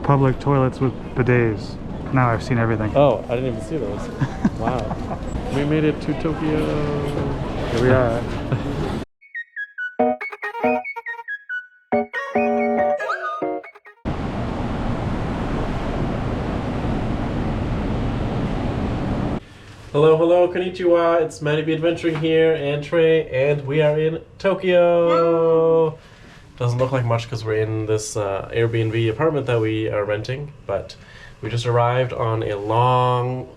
public toilets with bidets. Now I've seen everything. Oh, I didn't even see those. Wow. We made it to Tokyo. Here we are. Hello, hello, konnichiwa. It's Matty B Adventuring here, and Trey, and we are in Tokyo. Doesn't look like much because we're in this Airbnb apartment that we are renting, but we just arrived on a long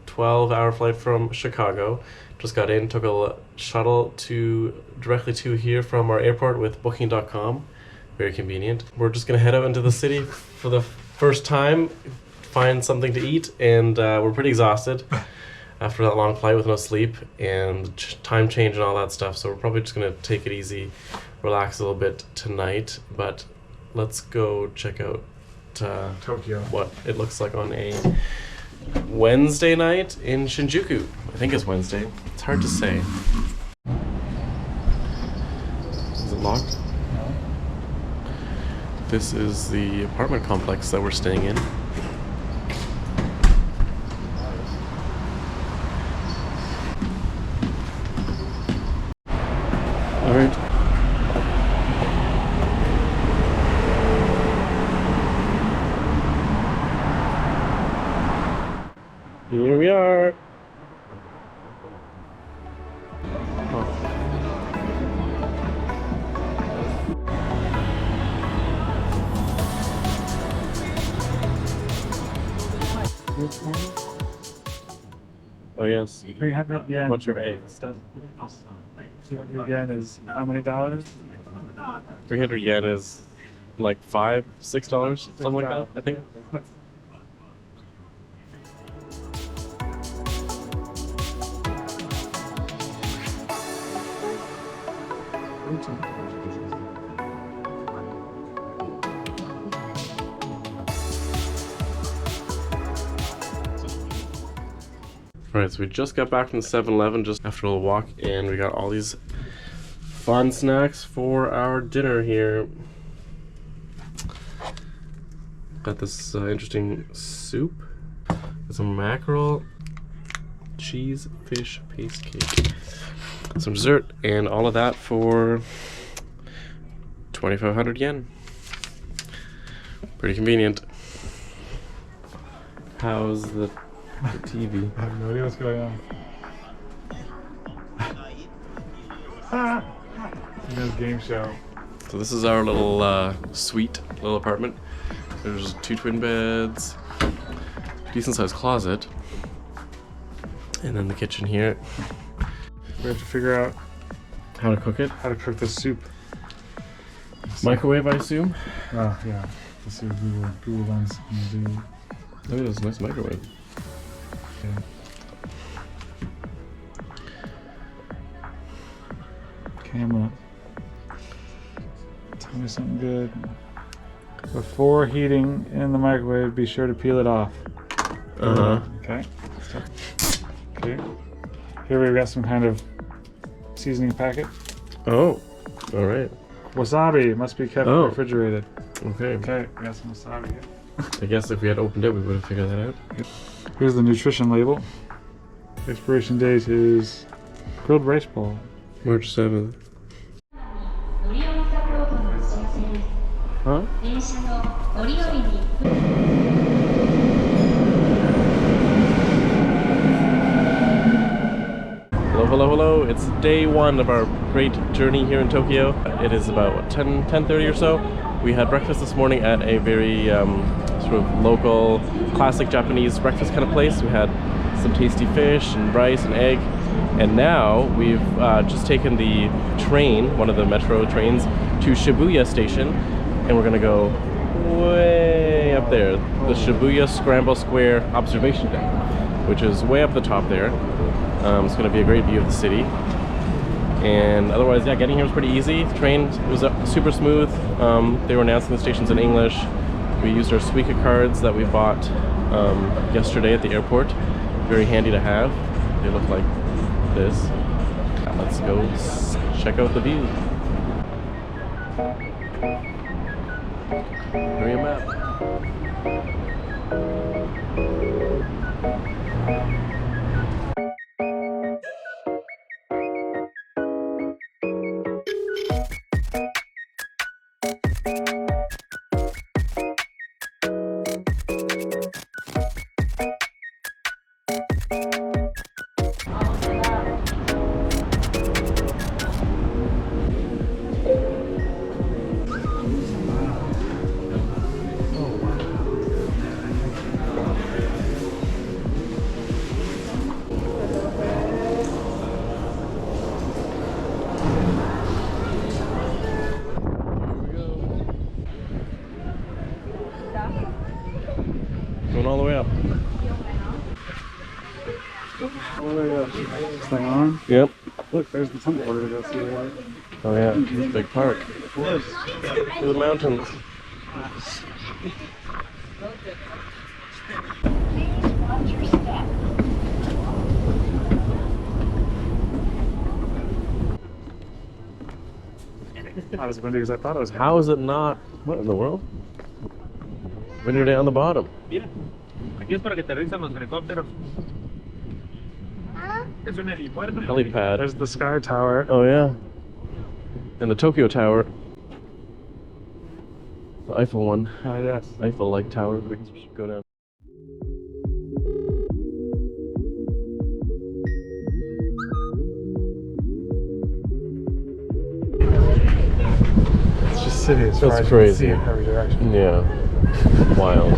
12-hour flight from Chicago. Just got in, took a shuttle directly to here from our airport with booking.com. Very convenient. We're just gonna head out into the city for the first time, find something to eat, and we're pretty exhausted after that long flight with no sleep and time change and all that stuff. So we're probably just gonna take it easy, relax a little bit tonight, but let's go check out Tokyo. What it looks like on a Wednesday night in Shinjuku. I think it's Wednesday. It's hard to say. Is it locked? No. This is the apartment complex that we're staying in. All right. Here we are. Oh. Oh yes. 300 yen. What's your age? 300 yen is how many dollars? 300 yen is like $5, $6, something like that, I think. Alright, so we just got back from the 7-Eleven just after a little walk, and we got all these fun snacks for our dinner here. Got this interesting soup, some mackerel, cheese, fish, paste cake, some dessert, and all of that for 2,500 yen. Pretty convenient. How's the TV? I have no idea what's going on. No game show. So this is our little suite, little apartment. There's 2 twin beds, decent sized closet, and then the kitchen here. We have to figure out How to cook it? how to cook this soup. Microwave, I assume? Oh, yeah. Let's see what Google Lens can do. Look at this nice microwave. Yeah. Camera. Tell me something good. Before heating in the microwave, be sure to peel it off. Okay. Okay. Here we've got some kind of seasoning packet. Oh, all right. Wasabi must be kept refrigerated. Okay. Okay, we got some wasabi here. I guess if we had opened it, we would have figured that out. Here's the nutrition label. Expiration date is grilled rice ball. March 7th. Huh? Hello, hello, hello. It's day 1 of our great journey here in Tokyo. It is about, what, 10:30 or so. We had breakfast this morning at a very sort of local, classic Japanese breakfast kind of place. We had some tasty fish and rice and egg. And now we've just taken the train, one of the metro trains, to Shibuya station. And we're gonna go way up there, the Shibuya Scramble Square observation deck, which is way up the top there. It's gonna be a great view of the city. And otherwise, yeah, getting here was pretty easy. The train was super smooth. They were announcing the stations in English. We used our Suica cards that we bought yesterday at the airport. Very handy to have. They look like this. Let's go check out the view. Area map. Going all the way up. Oh my gosh. This thing on? Yep. Look, there's the temple we're gonna go see later. Oh yeah, big park. Look at the mountains. I was windy because I thought it was. How is it not? What in the world? Winter day on the bottom. Mira, aquí es para que aterrizan los helicópteros. Es un helipuerto. Helipad. There's the Sky Tower. Oh yeah. And the Tokyo Tower. The Eiffel one. Oh yes. Eiffel-like tower. We can go down. It's just city as far That's as crazy. you can see in every direction. Yeah. Wild.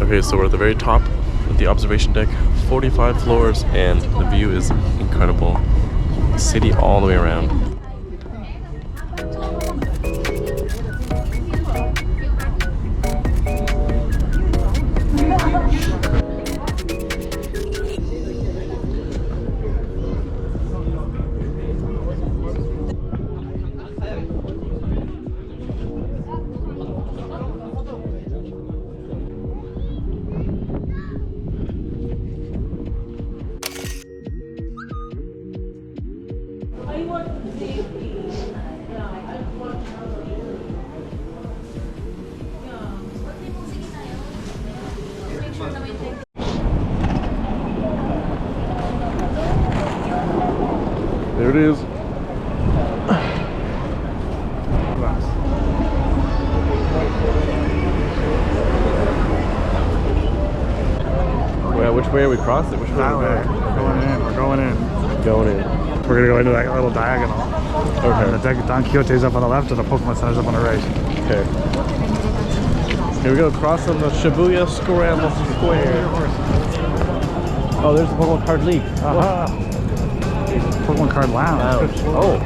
Okay, so we're at the very top of the observation deck. 45 floors, and the view is incredible. The city all the way around. There it is. Well, which way are we crossing? Which way That are we way. going? We're going in. We're going in. Going in. We're gonna go into that little diagonal. Okay. The Don Quixote's up on the left and the Pokemon Center's up on the right. Okay. Here we go, crossing the Shibuya Scramble Square. Oh, there's the Pokemon Card League. Aha! Pokemon Card Lounge. Oh.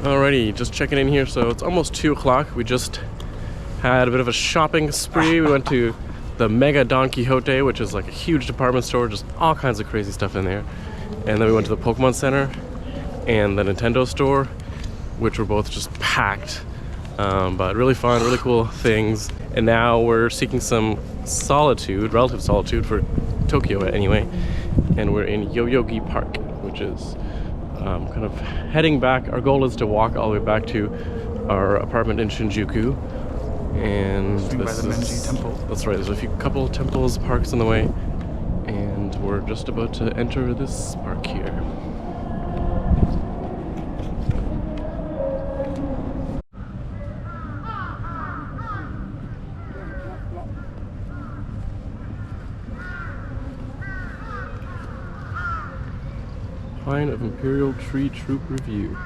Alrighty, just checking in here. So it's almost 2 o'clock. We just had a bit of a shopping spree. We went to the Mega Don Quixote, which is like a huge department store, just all kinds of crazy stuff in there. And then we went to the Pokemon Center and the Nintendo store, which were both just packed. But really fun, really cool things. And now we're seeking some solitude, relative solitude for Tokyo anyway. And we're in Yoyogi Park, which is kind of heading back. Our goal is to walk all the way back to our apartment in Shinjuku. And By the Menji Temple. That's right, there's a couple of temples, parks on the way. And we're just about to enter this park here. Pine of Imperial Tree Troop Review.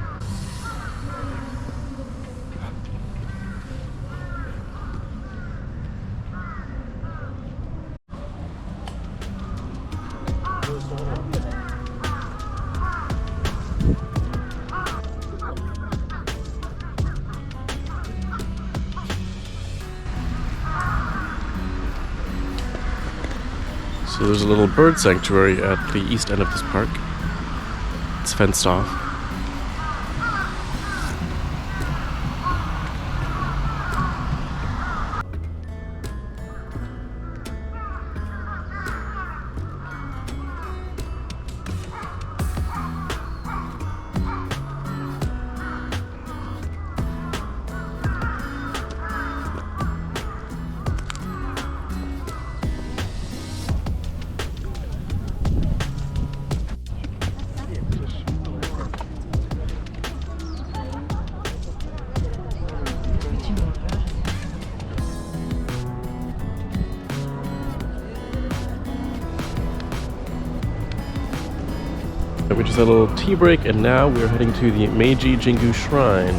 So there's a little bird sanctuary at the east end of this park. It's fenced off. We just had a little tea break, and now we're heading to the Meiji Jingu Shrine.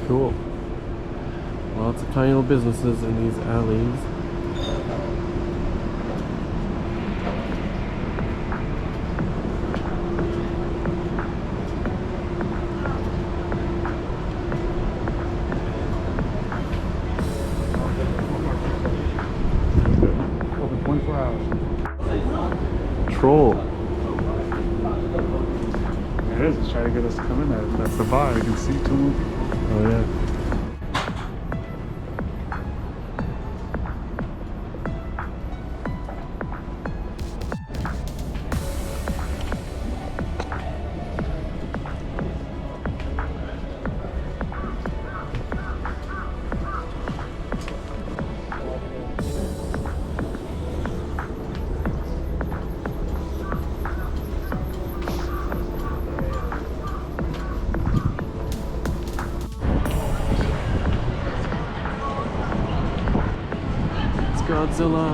Cool. Lots of tiny little businesses in these alleys. Open 24 hours. Troll. It is. It's trying to get us to come in there. That's the bar. You can see 2 more people. Oh yeah. Godzilla.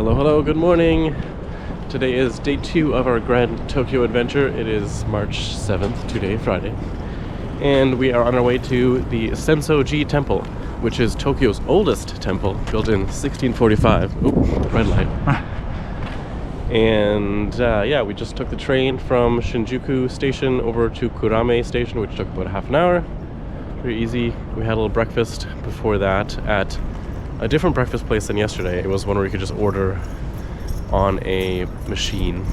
Hello, hello, good morning. Today is day 2 of our Grand Tokyo adventure. It is March 7th, today, Friday. And we are on our way to the Sensoji Temple, which is Tokyo's oldest temple, built in 1645. Oop, red light. And yeah, we just took the train from Shinjuku station over to Kurame station, which took about half an hour. Very easy. We had a little breakfast before that at a different breakfast place than yesterday. It was one where you could just order on a machine,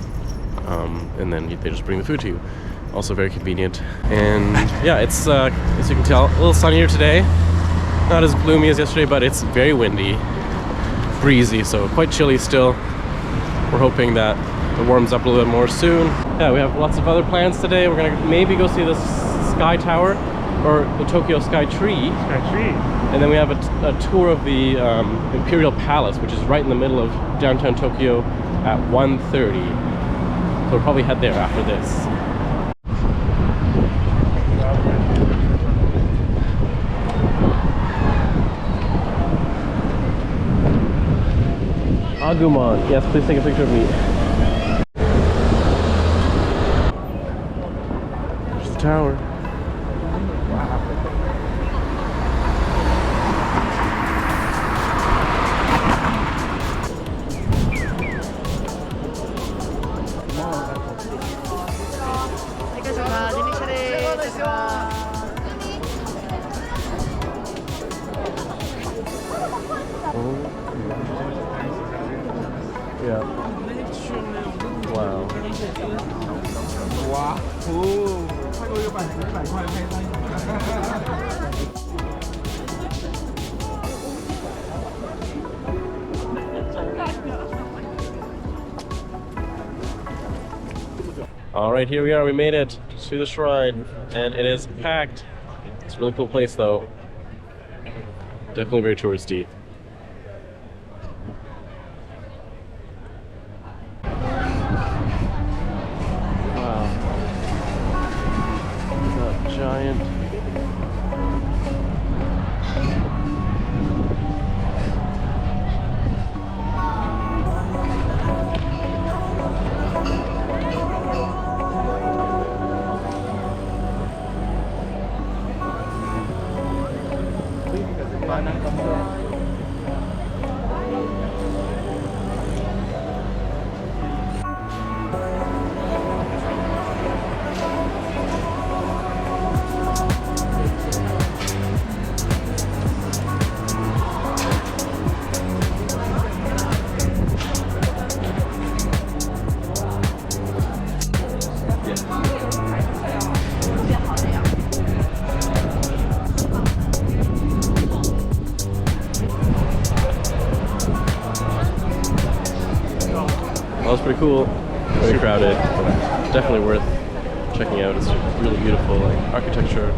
and then they just bring the food to you. Also very convenient. And yeah, it's as you can tell, a little sunnier today. Not as gloomy as yesterday, but it's very windy, breezy, so quite chilly still. We're hoping that it warms up a little bit more soon. Yeah, we have lots of other plans today. We're gonna maybe go see the Sky Tower or the Tokyo Sky Tree. Sky Tree. And then we have a tour of the Imperial Palace, which is right in the middle of downtown Tokyo at 1:30. So we'll probably head there after this. Agumon. Yes, please take a picture of me. There's the tower. Yeah. Wow. All right, here we are. We made it to the shrine, and it is packed. It's a really cool place, though. Definitely very touristy. Wow. Look at that giant. That was pretty cool. Very crowded, but definitely worth checking out. It's really beautiful, like architecture.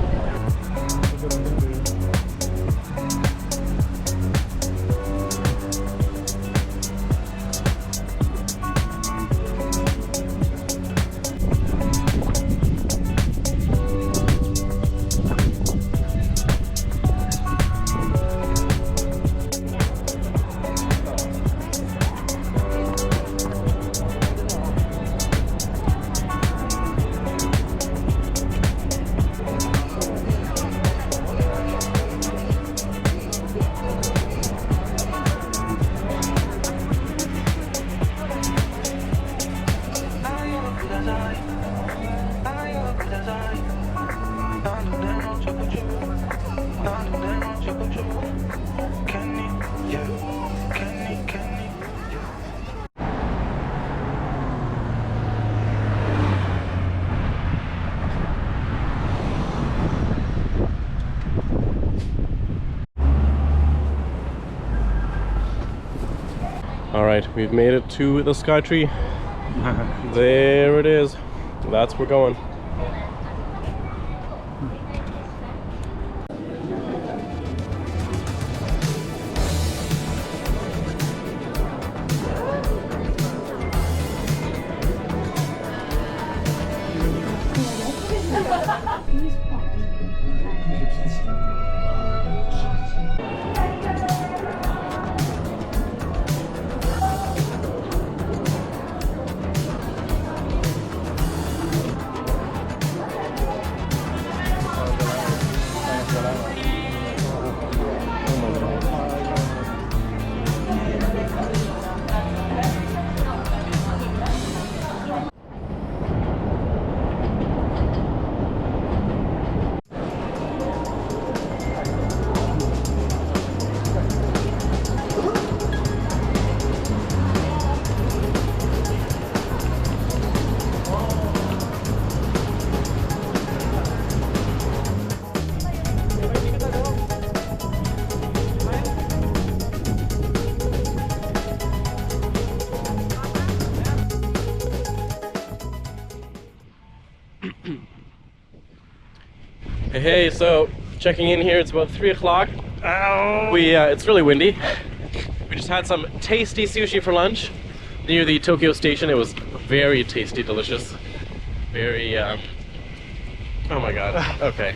All right, we've made it to the Sky Tree. There it is. That's where we're going. Hey, so checking in here, it's about 3 o'clock. It's really windy. We just had some tasty sushi for lunch near the Tokyo station. It was very tasty, delicious. Very, oh my god, okay.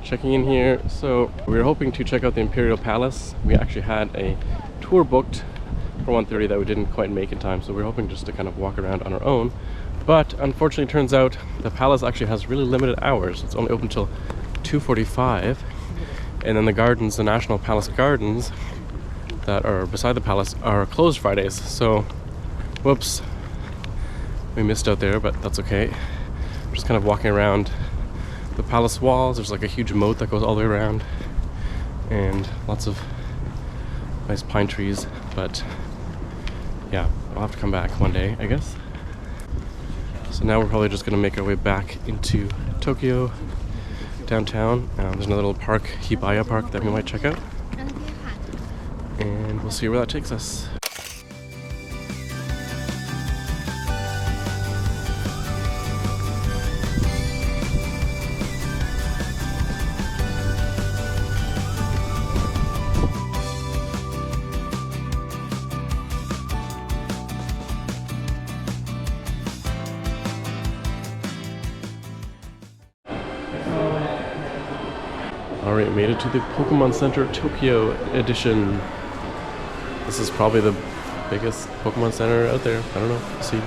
Checking in here. So we were hoping to check out the Imperial Palace. We actually had a tour booked for 1:30 that we didn't quite make in time, so we were hoping just to kind of walk around on our own. But unfortunately, it turns out the palace actually has really limited hours. It's only open till 2:45, and then the gardens, the National Palace Gardens that are beside the palace, are closed Fridays. So, whoops, we missed out there, but that's okay. We're just kind of walking around the palace walls. There's like a huge moat that goes all the way around, and lots of nice pine trees. But yeah, I'll have to come back one day, I guess. So now we're probably just gonna make our way back into Tokyo, downtown. There's another little park, Shibuya Park, that we might check out, and we'll see where that takes us. Alright, made it to the Pokemon Center Tokyo edition. This is probably the biggest Pokemon Center out there. I don't know. We'll see.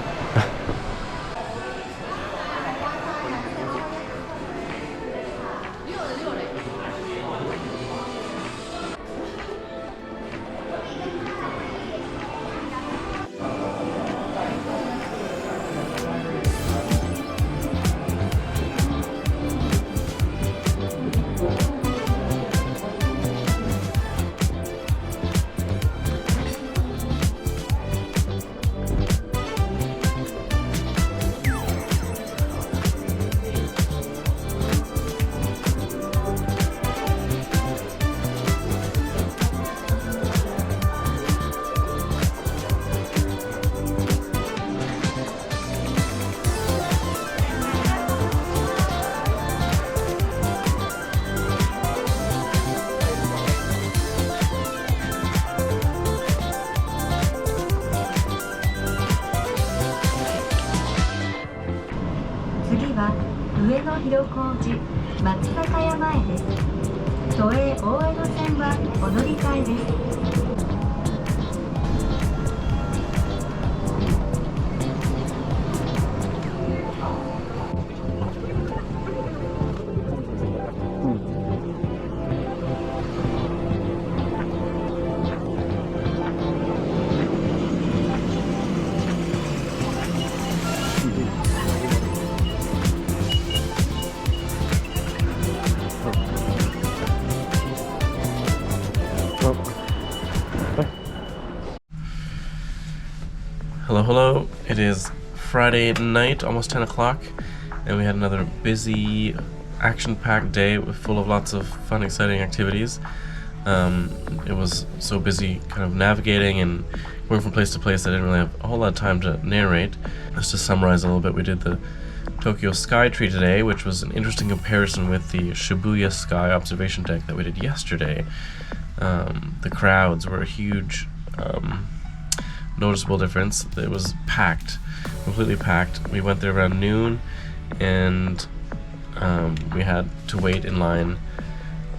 Hello. It is Friday night, almost 10 o'clock, and we had another busy, action-packed day full of lots of fun, exciting activities. It was so busy kind of navigating and going from place to place I didn't really have a whole lot of time to narrate. Just to summarize a little bit, we did the Tokyo Sky Tree today, which was an interesting comparison with the Shibuya Sky Observation Deck that we did yesterday. The crowds were a huge, noticeable difference. It was packed, completely packed. We went there around noon, and we had to wait in line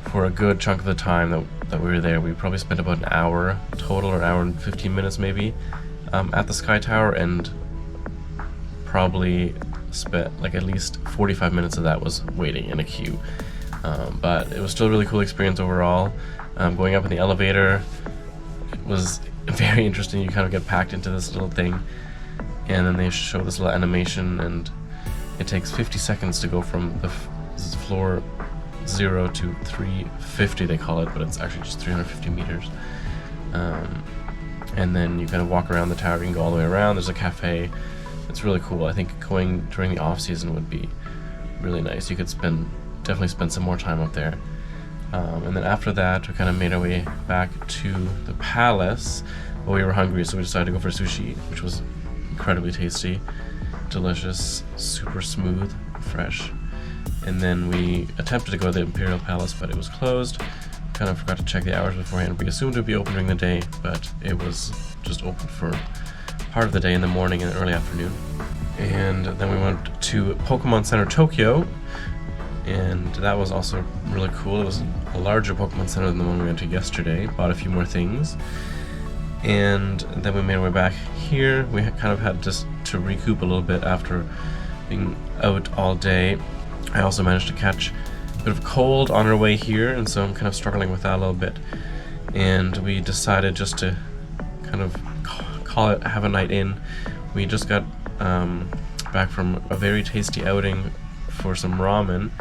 for a good chunk of the time that we were there. We probably spent about an hour total, or an hour and 15 minutes maybe, at the Sky Tower, and probably spent like at least 45 minutes of that was waiting in a queue. But it was still a really cool experience overall. Going up in the elevator, it was very interesting. You kind of get packed into this little thing, and then they show this little animation, and it takes 50 seconds to go from the floor 0 to 350 they call it, but it's actually just 350 meters. And then you kind of walk around the tower. You can go all the way around. There's a cafe. It's really cool. I think going during the off season would be really nice. You could definitely spend some more time up there. And then after that, we kind of made our way back to the palace. But we were hungry, so we decided to go for sushi, which was incredibly tasty, delicious, super smooth, fresh. And then we attempted to go to the Imperial Palace, but it was closed. Kind of forgot to check the hours beforehand. We assumed it would be open during the day, but it was just open for part of the day in the morning and early afternoon. And then we went to Pokemon Center Tokyo, and that was also really cool. It was a larger Pokemon Center than the one we went to yesterday. Bought a few more things, and then we made our way back here. We kind of had just to recoup a little bit after being out all day. I also managed to catch a bit of cold on our way here, and so I'm kind of struggling with that a little bit. And we decided just to kind of call it have a night in. We just got back from a very tasty outing for some ramen,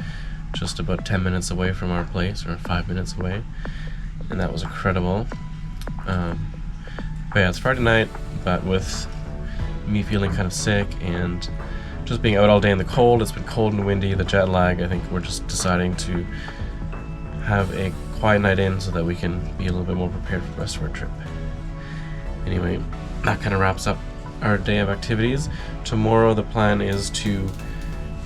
just about 10 minutes away from our place, or 5 minutes away, and that was incredible. But yeah, it's Friday night, but with me feeling kind of sick and just being out all day in the cold, it's been cold and windy, the jet lag, I think we're just deciding to have a quiet night in so that we can be a little bit more prepared for the rest of our trip. Anyway, that kind of wraps up our day of activities. Tomorrow the plan is to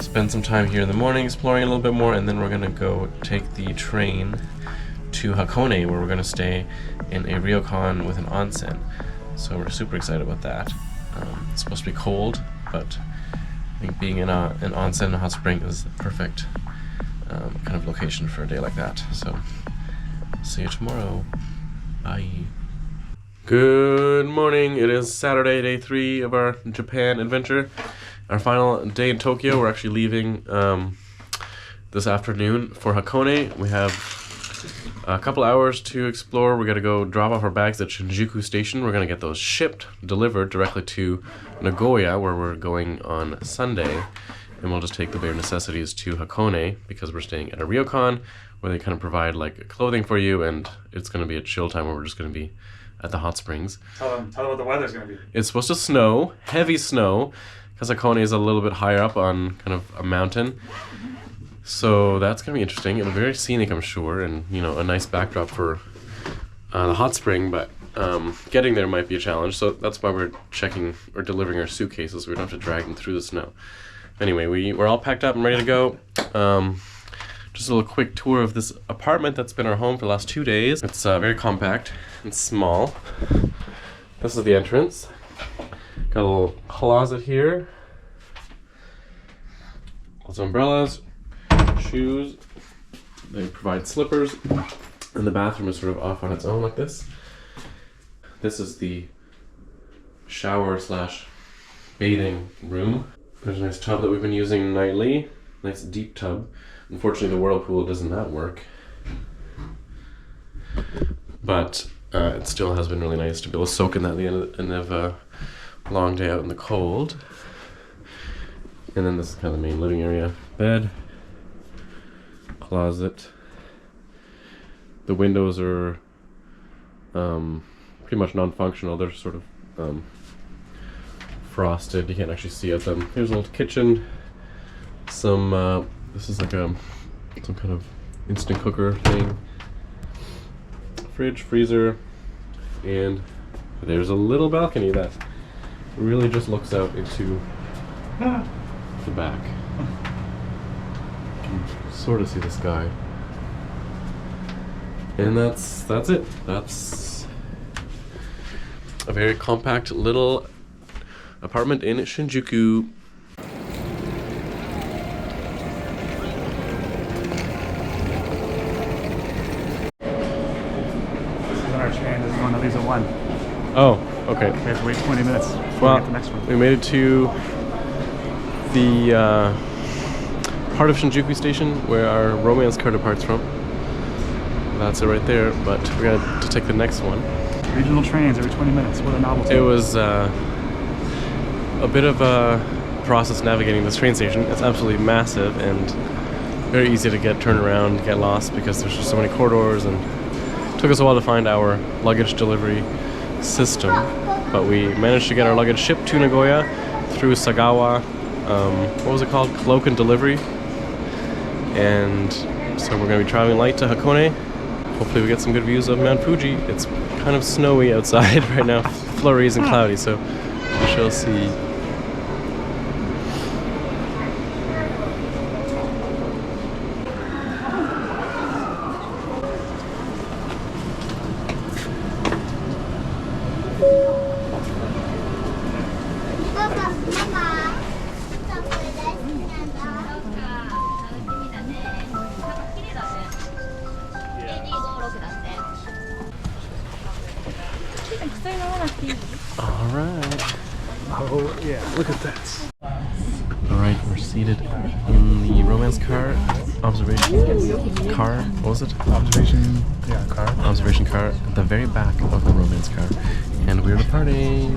spend some time here in the morning exploring a little bit more, and then we're going to go take the train to Hakone, where we're going to stay in a ryokan with an onsen. So we're super excited about that. It's supposed to be cold, but I think being in an onsen and a hot spring is the perfect kind of location for a day like that. So see you tomorrow. Bye. Good morning. It is Saturday, day 3 of our Japan adventure. Our final day in Tokyo. We're actually leaving this afternoon for Hakone. We have a couple hours to explore. We're going to go drop off our bags at Shinjuku Station. We're going to get those shipped, delivered directly to Nagoya, where we're going on Sunday. And we'll just take the bare necessities to Hakone, because we're staying at a ryokan, where they kind of provide like clothing for you, and it's going to be a chill time where we're just going to be at the hot springs. Tell them what the weather's going to be. It's supposed to snow, heavy snow, because Hakone is a little bit higher up on kind of a mountain. So that's going to be interesting. It'll be very scenic, I'm sure, and a nice backdrop for the hot spring, but getting there might be a challenge. So that's why we're checking or delivering our suitcases. We don't have to drag them through the snow. Anyway, we're all packed up and ready to go. Just a little quick tour of this apartment that's been our home for the last 2 days. It's very compact and small. This is the entrance. Got a little closet here. Lots of umbrellas, shoes. They provide slippers. And the bathroom is sort of off on its own like this. This is the shower / bathing room. There's a nice tub that we've been using nightly. Nice deep tub. Unfortunately, the whirlpool does not work. But it still has been really nice to be able to soak in that at the end of a long day out in the cold. And then this is kind of the main living area. Bed, closet. The windows are pretty much non-functional. They're sort of frosted. You can't actually see at them. Here's a little kitchen. Some this is like some kind of instant cooker thing. Fridge, freezer, and there's a little balcony that really just looks out into the back. You can sort of see the sky. And that's it. That's a very compact little apartment in Shinjuku. These are 1. Oh, okay. We have to wait 20 minutes before Well, we get the next one. we made it to the part of Shinjuku Station where our romance car departs from. That's it right there, but we got to take the next one. Regional trains every 20 minutes. What a novelty. It was a bit of a process navigating this train station. It's absolutely massive and very easy to turn around, get lost, because there's just so many corridors, and it took us a while to find our luggage delivery system, but we managed to get our luggage shipped to Nagoya through Sagawa, what was it called? Cloak and Delivery. And so we're going to be traveling light to Hakone. Hopefully we get some good views of Mount Fuji. It's kind of snowy outside right now, flurries and cloudy, so we shall see. All right. Oh yeah, look at this. All right, we're seated in the romance car, observation car. What was it? Observation, yeah, car. Observation car at the very back of the romance car, and we're departing.